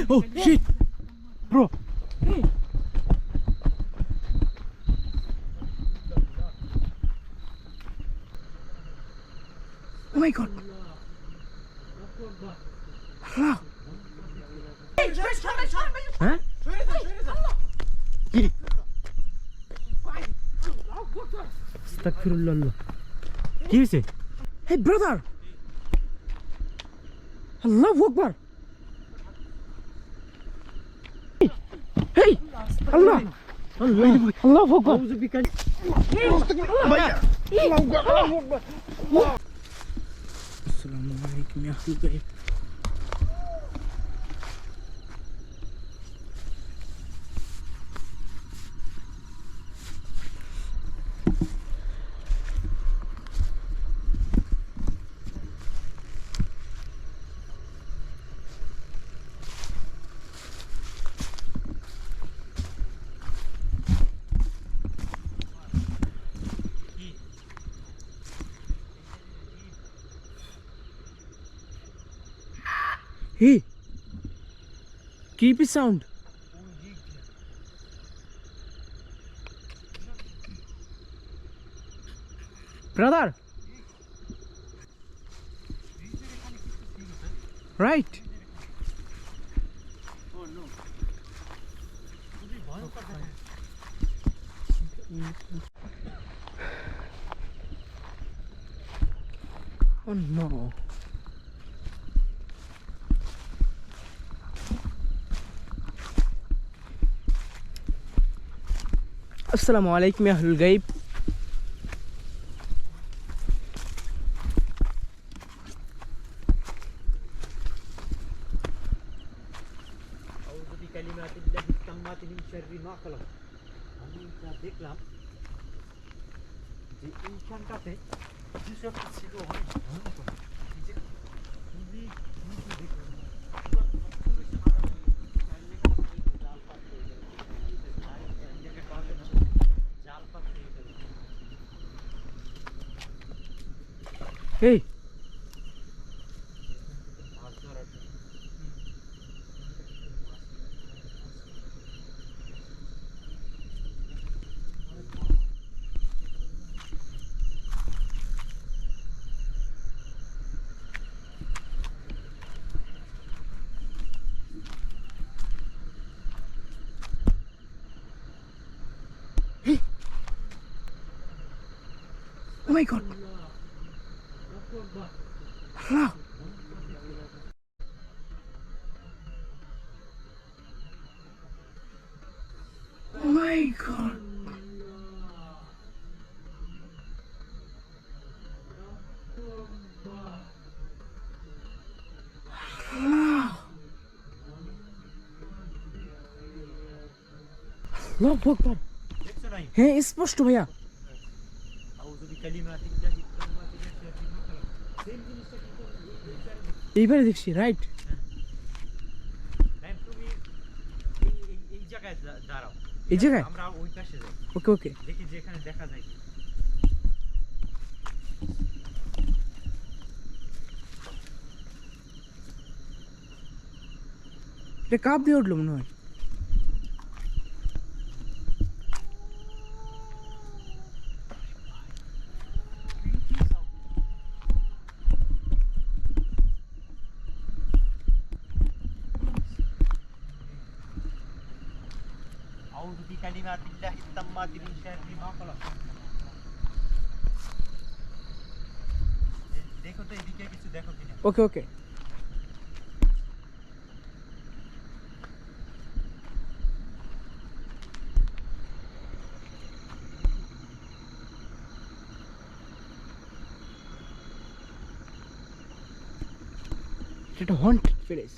Oh shit, bro. Hey. Oh my god. Allah. Huh? Astaghfirullah. কি হইছে? Hey brother. Allahu Akbar. Hey. Allah. Allah. Allahu Akbar. Assalamu alaikum ya Habib. Hey, creepy sound. Brother. Right. Oh no. Oh no. Assalamu alaikum ya Ahlul Ghaib. আউযু বিকালিমাতিল্লাহি তাম্মাতি মিন শাররি মা খালাক। আমি যা দেখলাম যে এইখানটাতে কিছু একটা ছিল অনেক ভয়ঙ্কর। Hey. Hey. Oh my god. Allah. Oh my god. Allah. Allahu Akbar. দেখছো নাই? হ্যাঁ স্পষ্ট ভাইয়া। আউযু বিকালিমাতিল্লাহি তাম্মাতি মিন শাররি মা খালাক। সেম জিনিসটা কিন্তু এইবারে দেখছি রাইট। ম্যাম তুমি এই জায়গায় দাঁড়াও। এই জায়গায় আমরা ওই পাশে যাই। ওকে ওকে। দেখি যে এখানে দেখা যায় কি। এটা কাপ দিয়ে উঠলো মনে হয়। আউযু বিকালিমাতিল্লাহি তাম্মাতি মিন শাররি মা খালাক। দেখো তো এদিকে কিছু দেখো কিনা। ওকে ওকে। এটা হন্টেড প্লেস।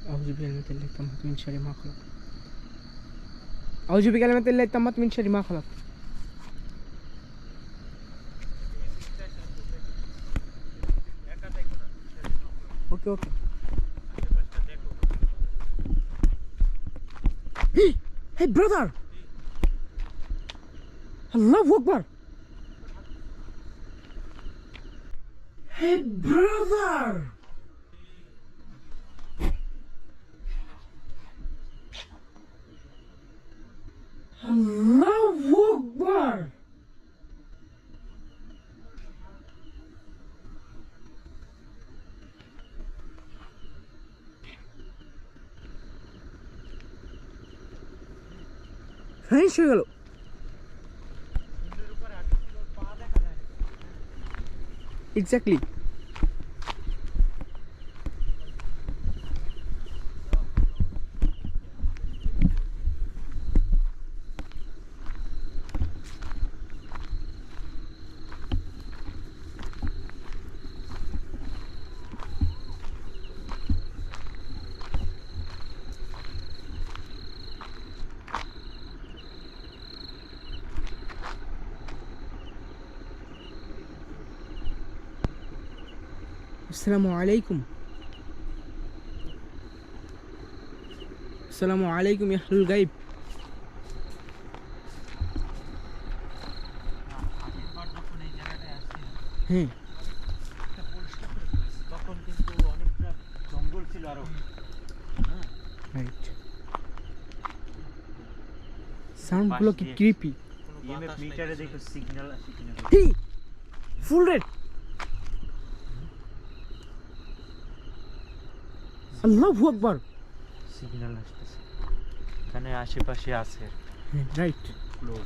أعوذ بكلمات الله التامات من شر ما خلق. أعوذ بكلمات الله التامات من شر ما خلق. ওকে ওকে আশেপাশটা দেখো। হে ব্রাদার আল্লাহু আকবার হে ব্রাদার আল্লাহু আকবার ফ্রেশ হয়ে গেল সুন্দর উপরে হাঁটতে ছিল, পা দেখা যায় না। এক্স্যাক্টলি আসসালামু আলাইকুম আসসালামু আলাইকুম ইয়া আহলুল গায়ব আগেরবার যখন এই জায়গাটায় আসছিলাম, হ্যাঁ একটা পরিষ্কার করে ফেলেছি। তখন কিন্তু অনেকটা জঙ্গল ছিল আরো। হ্যাঁ, রাইট সাউন্ডগুলো কি দিয়ে। ক্রিপি ইএমএফ মিটারে দেখো সিগন্যাল আসে কিনা। হি ফুল রেড আল্লাহু আকবার সিগন্যাল আসতেছে, এখানে আশেপাশে আছে হ্যাঁ রাইট লোক।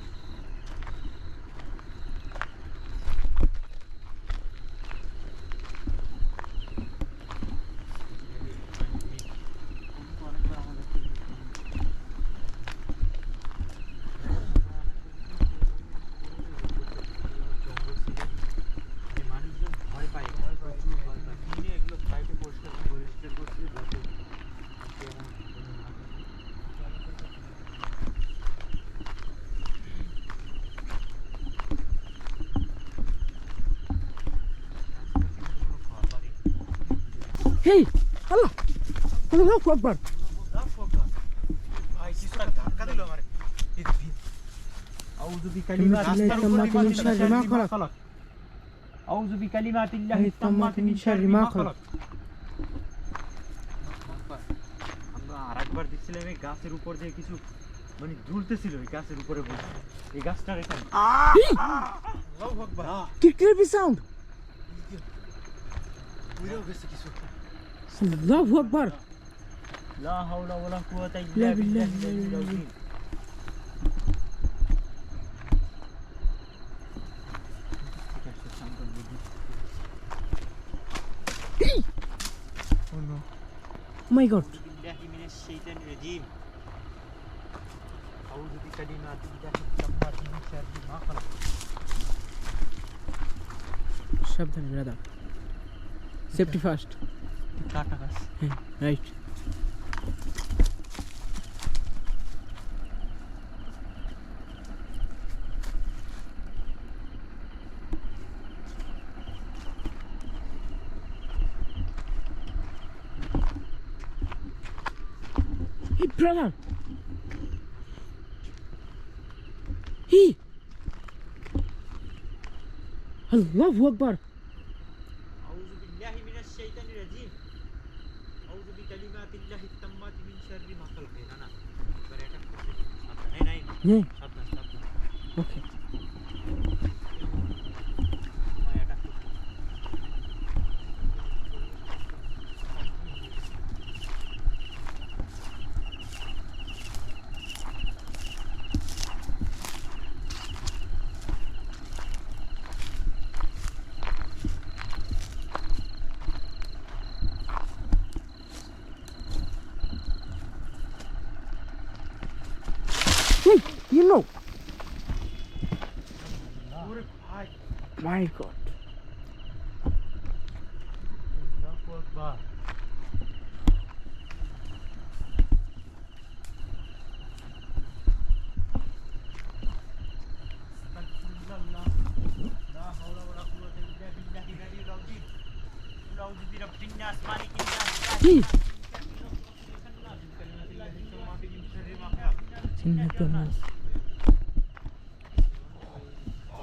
মানুষজন ভয় পায়, প্রচুর ভয় পায়। কিনে এগুলো সাইডে পরিষ্কার করছে যাতে হে আল্লাহ আল্লাহু আকবার أعوذ بكلمات التامات من شر ما خلق. أعوذ بكلمات الله التامات من شر ما خلق. আমরা আরেকবার দেখছিলাম এই গাছের উপর দিয়ে কিছু মানে ঝুলতেছিল, এই গাছের উপরে বসে। এই গাছটার এখানে আল্লাহু আকবার কি ক্রিপি সাউন্ড উড়েও গেছে কিছু। আল্লাহু আকবার লা হাওলা ওয়ালা কুওয়াতা লা ইল্লা বিল্লাহি বিল্লাহিল আল-আলিয়্যিল আযীম। Oh no. Oh my god. بالله من الشيطان الرجيم. أعوذ بكلمات الله التامات من شر ما خلق. সাবধানে ব্রাদার সেফটি ফার্স্ট কাটা গাছ। হ্যাঁ right Hey brother Hey Allahu Akbar أعوذ بالله من الشيطان الرجيم. أعوذ بكلمات الله التامات من شر ما خلق. না না এবার এটা করতে সাবধান। এই নাই হ্যাঁ সাবধান সাবধান। ওকে মই এটা করতে Hey you know ওরে ভাই my god আল্লাহু আকবার। আস্তাগফিরুল্লাহ। লা হাওলা ওয়ালা কুওয়াতা ইল্লা বিল্লাহিল আলিয়্যিল আযীম। কুল আউযু বিরাব্বিন নাস মালিকিন Hey.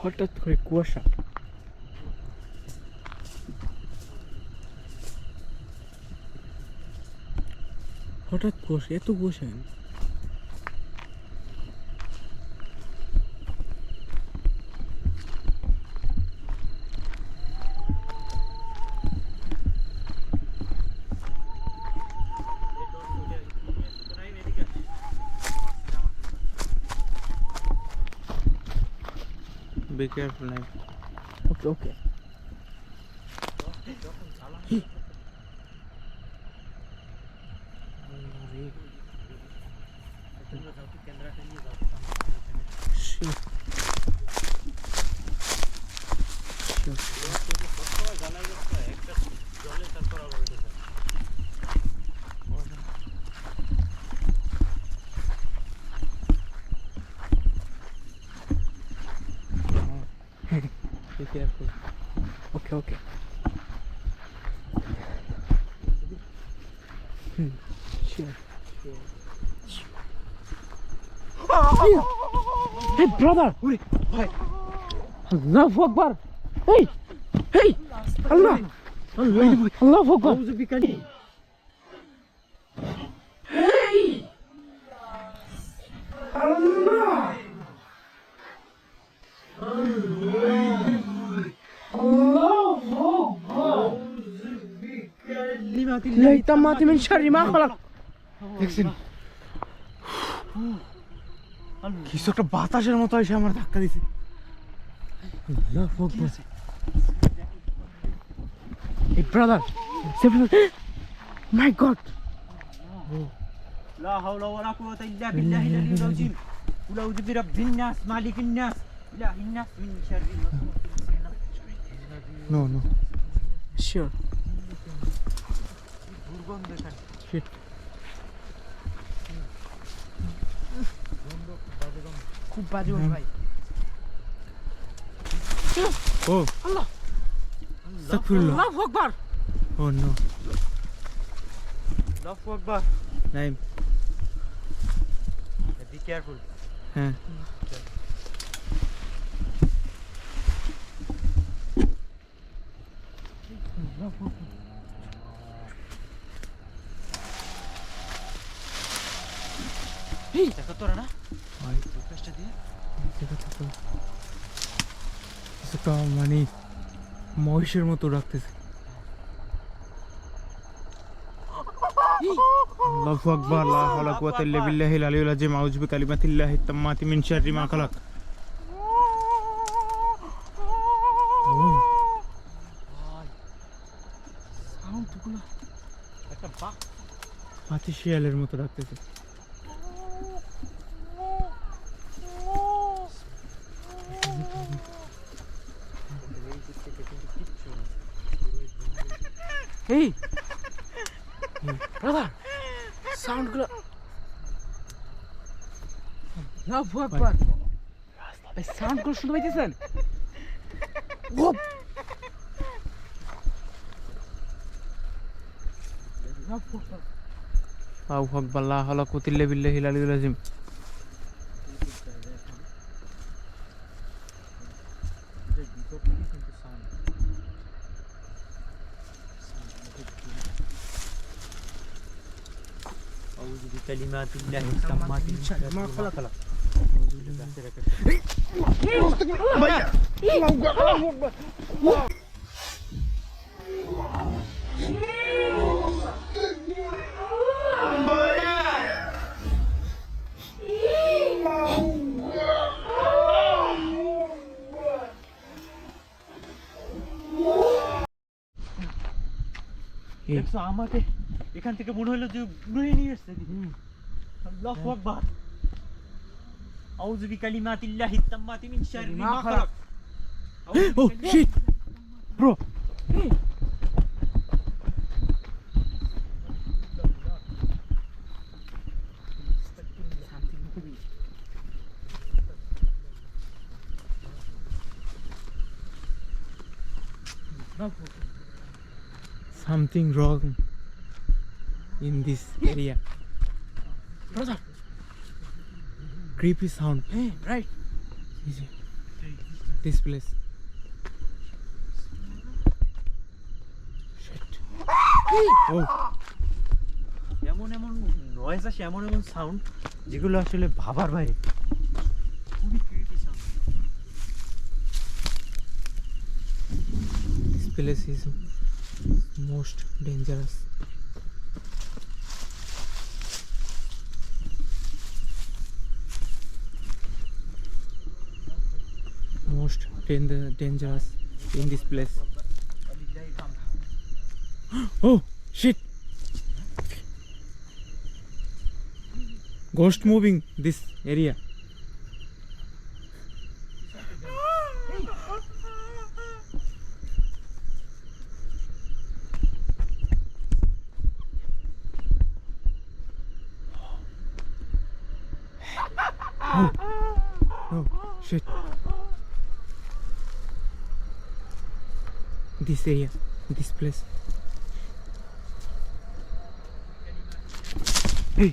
হঠাৎ করে কুয়াশা। হঠাৎ কুয়াশা, এত কুয়াশা কেন? Be careful, Naim. Okay okay. Be careful. Okay okay. Sure. Hey brother! Allahu Akbar! Hey! Hey! Allah! Allahu Akbar! Hey! Allah! তাম্মাতি মিন শাররি মা খালাক। দেখছেন কিছু একটা বাতাসের মতো এসে আমার ধাক্কা দিছে। Allahu Akbar! Hey brother! My God! لا حول ولا قوة إلا بالله العلي العظيم. قل أعوذ برب الناس مالك الناس إله الناس من شر No, no. Sure. দুর্গন্ধ এখানে। Shit. খুব বাজে ভাই। Oh, Allah! Astaghfirullah. Allahu Akbar! Oh no. আল্লাহু আকবার। Naim. Be careful. হ্যাঁ। দেখো তোরা না ভাই ফোকাসটা দিয়ে কিছুটা মানে মহিষের মতো রাখতেছে। আল্লাহু আকবার, লা হাওলা কুওয়াতা ইল্লা বিল্লাহিল আলিয়্যিল আযীম, আউযু বিকালিমাতিল্লাহিত তাম্মাতি মিন শাররি মা খালাক। সাউন্ডগুলো একটা বাঘ হাতি শিয়ালের মতো রাখতেছে। Hey! Brother! সাউন্ডগুলো Allahu Akbar! এই সাউন্ডগুলো শুনতে পাইতেছেন? ও আল্লাহু আকবার, লা হাওলা কুওয়াতা ইল্লা বিল্লাহিল আলিয়্যিল আযীম। أعوذ بكلمات الله التامات من شر ما خلق. দেখছো আমাকে এখান থেকে মনে হলো যে উড়িয়ে নিয়ে এসেছে। আল্লাহু আকবার। আউযু বিকালিমাতিল্লাহি তাম্মাতি মিন শাররি মা খালাক। Oh shit! Bro! Something wrong. in this area. Brother. Creepy sound. Hey, right. This place. Shit. Oh. এমন এমন নয়েজ আসে, এমন এমন সাউন্ড যেগুলো আসলে ভাবার বাইরে, খুবই creative sound. This place is most dangerous. Most dangerous in this place. Oh shit! Ghost moving this area. Oh shit! This area, this place. Hey!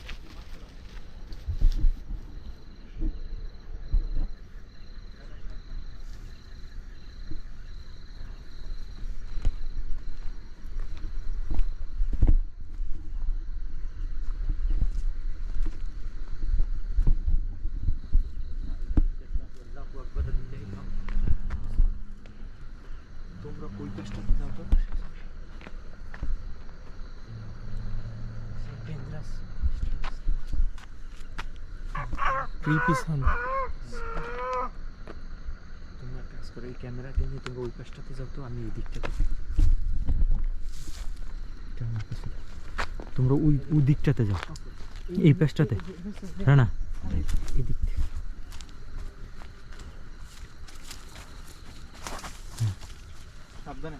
তোমরা ওই পেজটাতে যাও তো। ডেঞ্জারাস। Creepy sound. তোমরা কাজ করো, এই ক্যামেরাটা নিয়ে তোমরা ওই পেজটাতে যাও তো, আমি এই দিকটাতে। তোমরা ওই দিকটাতে যাও, এই পেজটাতে। হ্যাঁ না, এই দিক থেকে। সাবধানে।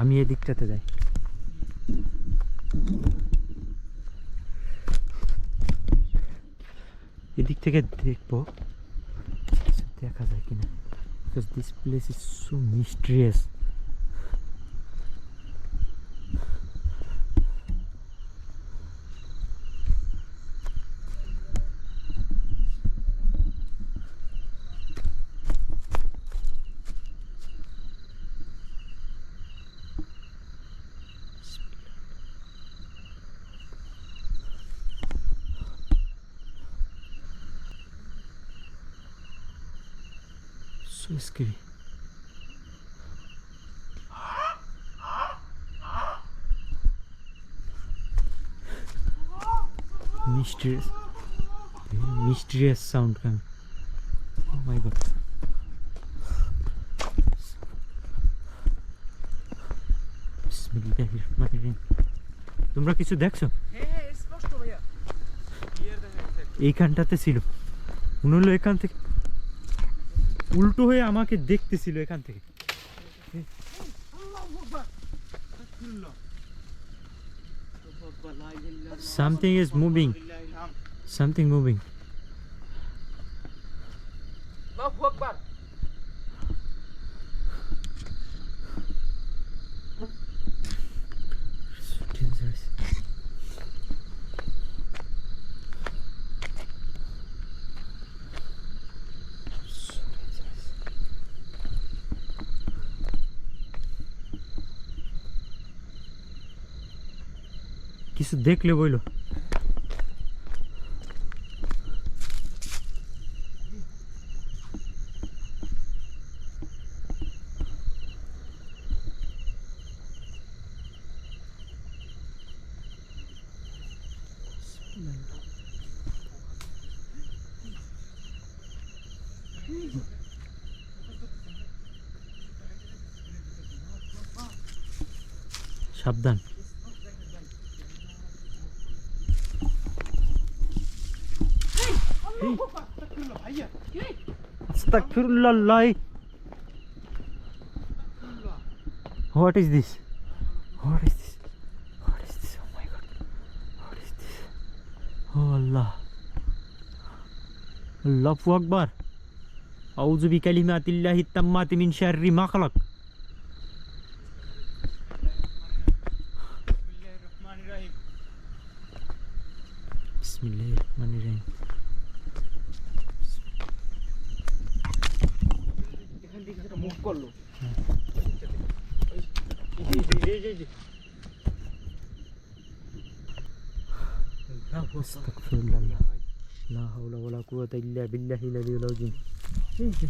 আমি এই দিকটাতে যাই। এদিক থেকে দেখবো দেখা যায় কিনা, because this place is so mysterious. So scary. Mysterious, very mysterious sound coming. Oh my god. বিসমিল্লাহিররহমানিররহিম। তোমরা কিছু দেখছো? হ্যাঁ, স্পষ্ট ভাইয়া। এইখানটাতে ছিল, মনে হলো এখান থেকে উল্টো হয়ে আমাকে দেখতেছিল এখান থেকে। Something is moving. Something moving. আল্লাহু আকবার। Dangerous. কিছু দেখলে বইলো। সাবধান। আস্তাগফিরুল্লাহ। What is this? What is this? What is this? Oh my god. What is this? Oh Allah. Allahu Akbar. A'udhu bi kalimatillahi tammati min sharri ma khalaq. করলো আস্তাগফিরুল্লাহ লা হাওলা ওয়ালা কুওয়াতা ইল্লা বিল্লাহিল আলিয়্যিল আযীম এই যে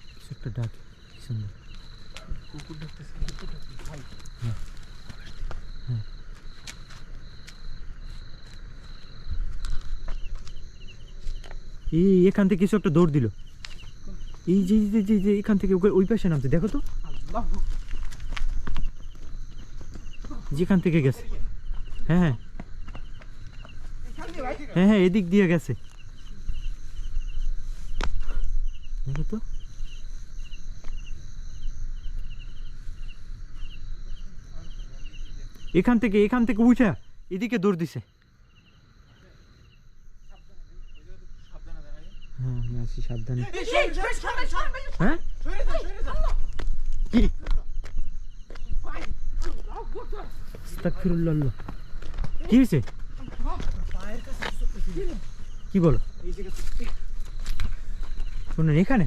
কিছু একটা ডাক কি সুন্দর কুকুর ডাকতেছে ভাই এই এখান থেকে কিছু একটা দৌড় দিল এই যে যে যে যে এখান থেকে ওই পাশে নামতে দেখো তো আল্লাহ যেখান থেকে গেছে হ্যাঁ হ্যাঁ হ্যাঁ হ্যাঁ এদিক দিয়ে গেছে দেখো তো এখান থেকে উঠা এদিকে দৌড় দিছে হ্যাঁ আমি আছি সাবধানে হ্যাঁ কি আস্তাগফিরুল্লাহ কি হয়েছে কি বলো শোনেন এখানে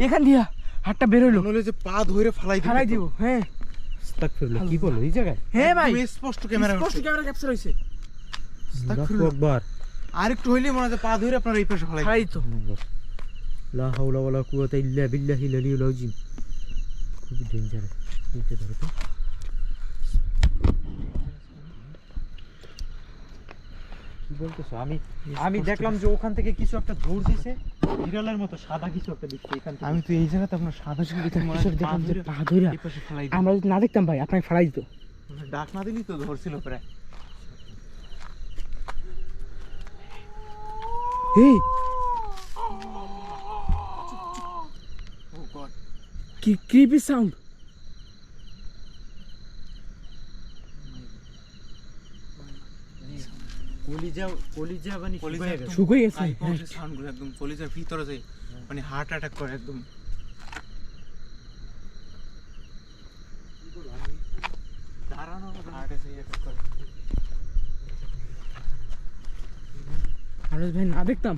এখান দিয়া হাতটা বের হইলো মনে হলো যে পা ধরে ফালাই দিব হ্যাঁ আস্তাগফিরুল্লাহ কি বলো এই জায়গায় হ্যাঁ ভাই স্পষ্ট ক্যামেরা স্পষ্ট ক্যামেরা ক্যাপচার হইছে আল্লাহু আকবার আরেকটু হইলে মনে হয় যে পা ধরে আপনার এই পাশে ফালাই হাই তো লা হাওলা ওয়ালা কুওয়াতা ইল্লা বিল্লাহিল আলিয়্যিল আযীম খুব ডেঞ্জারাস এইটা ধরো তো কি বলতেছো আমি দেখলাম যে ওখান থেকে কিছু একটা দৌড় দিছে বিড়ালের মতো সাদা কিছু একটা দিচ্ছে এখান থেকে আমি তো এই জায়গাতে আপনার সাদা সাদা দেখে মনে হয় দেখলাম যে পা ধইরা এই পাশে ফালাই আমরা যদি না দেখতাম ভাই আপনাকে ফাড়াই দিত ডাক না দিলি তো ধরছিল প্রায় এই ও গড কি ক্রিপি সাউন্ড কলিজা মানে শুকিয়ে গেছে শুকিয়ে গেছে সাউন্ড গুলো একদম কলিজার ভিতরে যায় মানে হার্ট অ্যাটাক করে একদম দাঁড়ানো হার্ট অ্যাটাক করে আমরা ভাই না দেখতাম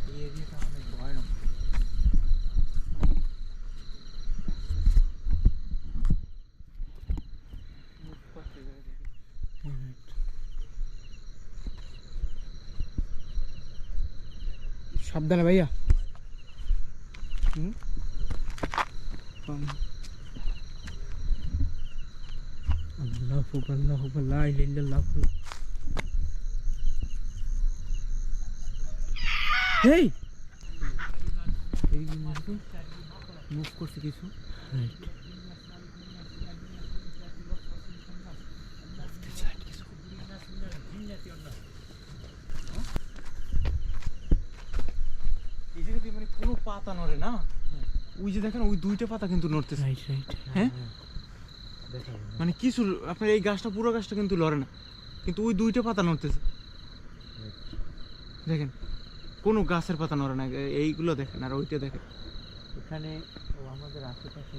এই এরিয়াটা অনেক ভয়ানক সাবধানে ভাইয়া আল্লাহু আকবার আল্লাহু আকবার লা ইলাহা ইল্লাল্লাহ এই মুভ করছে কিছু এই জায়গাতে মানে কোনো পাতা নড়ে না ওই যে দেখেন ওই দুইটা পাতা কিন্তু নড়তেছে রাইট রাইট হ্যাঁ দেখা যাবে মানে কিছু আপনার এই গাছটা পুরো গাছটা কিন্তু লড়ে না কিন্তু ওই দুইটা পাতা নড়তেছে দেখেন কোনো গাছের পাতা নড়ে না এইগুলো দেখেন আর ওইটা দেখেন এখানে ও আমাদের আশেপাশে আছে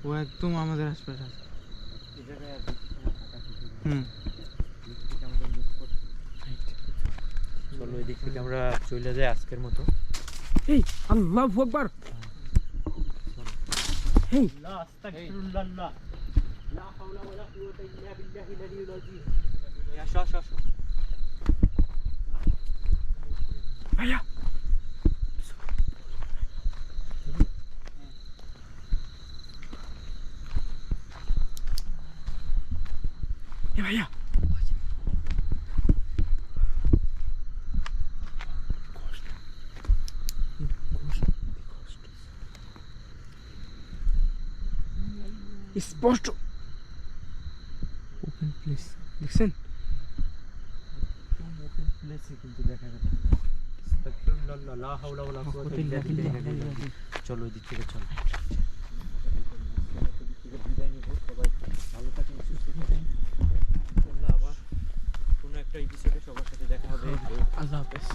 ও একদম আমাদের আশপাশে আছে এই জায়গায় আর বেশি সময় থাকা কিছু না। হুম এদিক থেকে আমাদের মুভ করতে চলো এদিক থেকে আমরা চলে যাই আজকের মতো এই আল্লাহু আকবার এই লা আস্তাগফিরুল্লাহ লা হাওলা ওয়ালা কুওয়াতা ইল্লা বিল্লাহিল আলিয়্যিল আযীম আসো আসো আসো ভাইয়া এ ভাইয়া স্পষ্ট ওপেন প্লেস দেখছেন ওপেন প্লেসে কিন্তু দেখা গেল আস্তাগফিরুল্লাহ লা হাওলা ওয়ালা কুওয়াতা ইল্লা বিল্লাহ চলো এদিক থেকে চলো বিদায় নিব সবাই ভালো থাকেন সুস্থ থাকেন আবার কোনো একটা এপিসোডে সবার সাথে দেখা হবে আল্লাহ হাফেজ